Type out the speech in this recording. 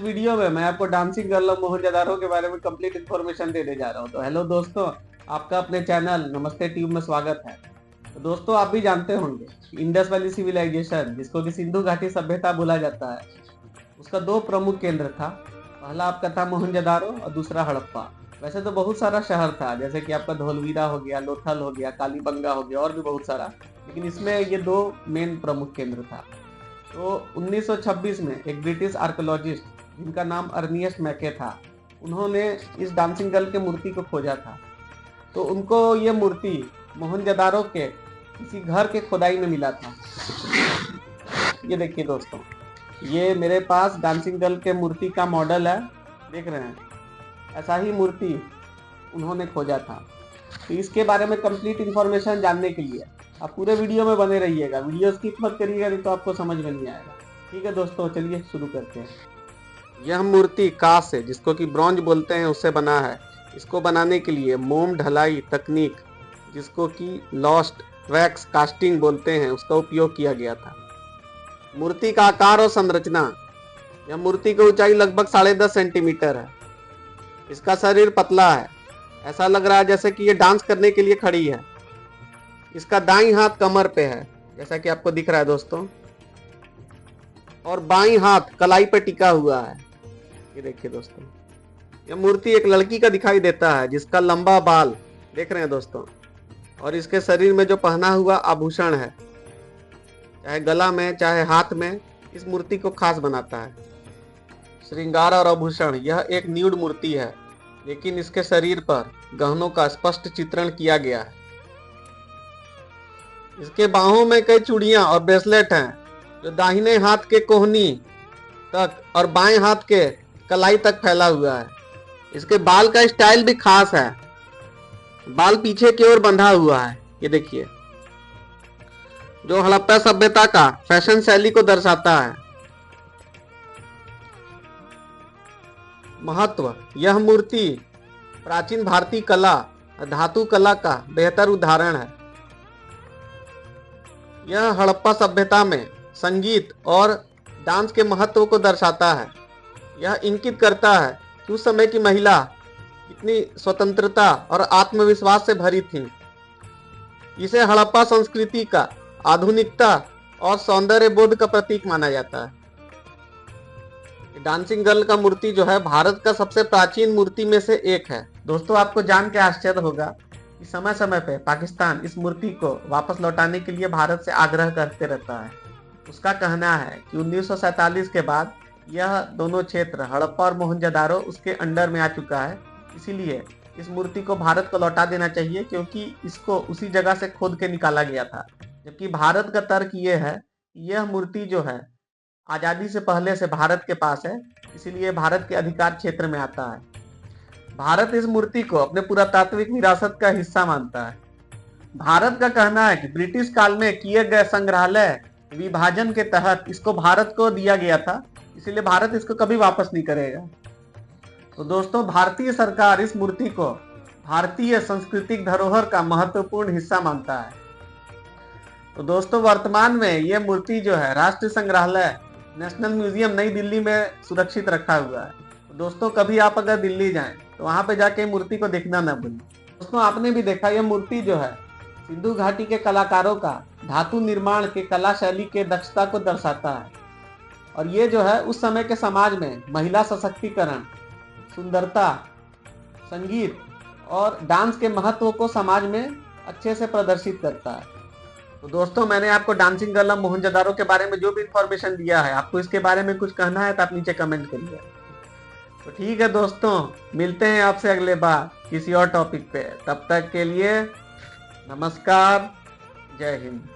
Video में मैं आपको डांसिंग गर्ल ऑफ मोहनजोदारो के बारे में कंप्लीट इन्फॉर्मेशन देने जा रहा हूँ। तो हेलो दोस्तों, आपका अपने चैनल नमस्ते ट्यूब में स्वागत है। तो दोस्तों, आप भी जानते होंगे कि इंडस वैली सिविलाइजेशन, जिसको कि सिंधु घाटी सभ्यता बोला जाता है, उसका दो प्रमुख केंद्र था। पहला आपका था मोहनजोदारो और दूसरा हड़प्पा। वैसे तो बहुत सारा शहर था, जैसे कि आपका धोलवीरा हो गया, लोथल हो गया, कालीबंगा हो गया और भी बहुत सारा, लेकिन इसमें ये दो मेन प्रमुख केंद्र था। तो 1926 में एक ब्रिटिश आर्कोलॉजिस्ट जिनका नाम अर्नियस्ट मैके था, उन्होंने इस डांसिंग गर्ल के मूर्ति को खोजा था। तो उनको ये मूर्ति मोहनजोदारो के किसी घर के खोदाई में मिला था। ये देखिए दोस्तों, ये मेरे पास डांसिंग गर्ल के मूर्ति का मॉडल है, देख रहे हैं। ऐसा ही मूर्ति उन्होंने खोजा था। तो इसके बारे में कंप्लीट इन्फॉर्मेशन जानने के लिए आप पूरे वीडियो में बने रहिएगा। वीडियो स्किप मत करिएगा, नहीं तो आपको समझ में नहीं आएगा। ठीक है दोस्तों, चलिए शुरू करते हैं। यह मूर्ति कांच से, जिसको कि ब्रॉन्ज बोलते हैं, उससे बना है। इसको बनाने के लिए मोम ढलाई तकनीक, जिसको कि लॉस्ट वैक्स कास्टिंग बोलते हैं, उसका उपयोग किया गया था। मूर्ति का आकार और संरचना। यह मूर्ति की ऊंचाई लगभग 10.5 सेंटीमीटर है। इसका शरीर पतला है, ऐसा लग रहा है जैसे कि ये डांस करने के लिए खड़ी है। इसका दाईं हाथ कमर पे है, जैसा कि आपको दिख रहा है दोस्तों, और बाईं हाथ कलाई पे टिका हुआ है। ये देखिए दोस्तों, यह मूर्ति एक लड़की का दिखाई देता है, जिसका लंबा बाल देख रहे हैं दोस्तों, और इसके शरीर में जो पहना हुआ आभूषण है, चाहे गला में चाहे हाथ में, इस मूर्ति को खास बनाता है। श्रृंगार और आभूषण। यह एक न्यूड मूर्ति है, लेकिन इसके शरीर पर गहनों का स्पष्ट चित्रण किया गया है। इसके बाहों में कई चूड़ियां और ब्रेसलेट हैं, जो दाहिने हाथ के कोहनी तक और बाएं हाथ के कलाई तक फैला हुआ है। इसके बाल का स्टाइल भी खास है, बाल पीछे की ओर बंधा हुआ है। ये देखिए, जो हड़प्पा सभ्यता का फैशन शैली को दर्शाता है। महत्व। यह मूर्ति प्राचीन भारतीय कला, धातु कला का बेहतर उदाहरण है। यह हड़प्पा सभ्यता में संगीत और डांस के महत्व को दर्शाता है। यह इंगित करता है कि उस समय की महिला कितनी स्वतंत्रता और आत्मविश्वास से भरी थी। इसे हड़प्पा संस्कृति का आधुनिकता और सौंदर्य बोध का प्रतीक माना जाता है। डांसिंग गर्ल का मूर्ति जो है, भारत का सबसे प्राचीन मूर्ति में से एक है। दोस्तों, आपको जान के आश्चर्य होगा कि समय समय पे पाकिस्तान इस मूर्ति को वापस लौटाने के लिए भारत से आग्रह करते रहता है। उसका कहना है कि 1947 के बाद यह दोनों क्षेत्र, हड़प्पा और मोहनजोदारो, उसके अंडर में आ चुका है। इसीलिए इस मूर्ति को भारत को लौटा देना चाहिए, क्योंकि इसको उसी जगह से खोद के निकाला गया था। जबकि भारत का तर्क ये है कि यह मूर्ति जो है आज़ादी से पहले से भारत के पास है, इसीलिए भारत के अधिकार क्षेत्र में आता है। भारत इस मूर्ति को अपने पुरातात्विक विरासत का हिस्सा मानता है। भारत का कहना है कि ब्रिटिश काल में किए गए संग्रहालय विभाजन के तहत इसको भारत को दिया गया था, इसीलिए भारत इसको कभी वापस नहीं करेगा। तो दोस्तों, भारतीय सरकार इस मूर्ति को भारतीय सांस्कृतिक धरोहर का महत्वपूर्ण हिस्सा मानता है। तो दोस्तों, वर्तमान में यह मूर्ति जो है राष्ट्रीय संग्रहालय नेशनल म्यूजियम नई दिल्ली में सुरक्षित रखा हुआ है। तो दोस्तों, कभी आप अगर दिल्ली जाएं तो वहां पे जाके मूर्ति को देखना ना भूलें। दोस्तों, आपने भी देखा, यह मूर्ति जो है सिंधु घाटी के कलाकारों का धातु निर्माण के कला शैली के दक्षता को दर्शाता है। और ये जो है उस समय के समाज में महिला सशक्तिकरण, सुंदरता, संगीत और डांस के महत्व को समाज में अच्छे से प्रदर्शित करता है। तो दोस्तों, मैंने आपको डांसिंग गर्ल ऑफ मोहनजोदारो के बारे में जो भी इंफॉर्मेशन दिया है, आपको इसके बारे में कुछ कहना है तो आप नीचे कमेंट करिए। तो ठीक है दोस्तों, मिलते हैं आपसे अगले बार किसी और टॉपिक पे। तब तक के लिए नमस्कार, जय हिंद।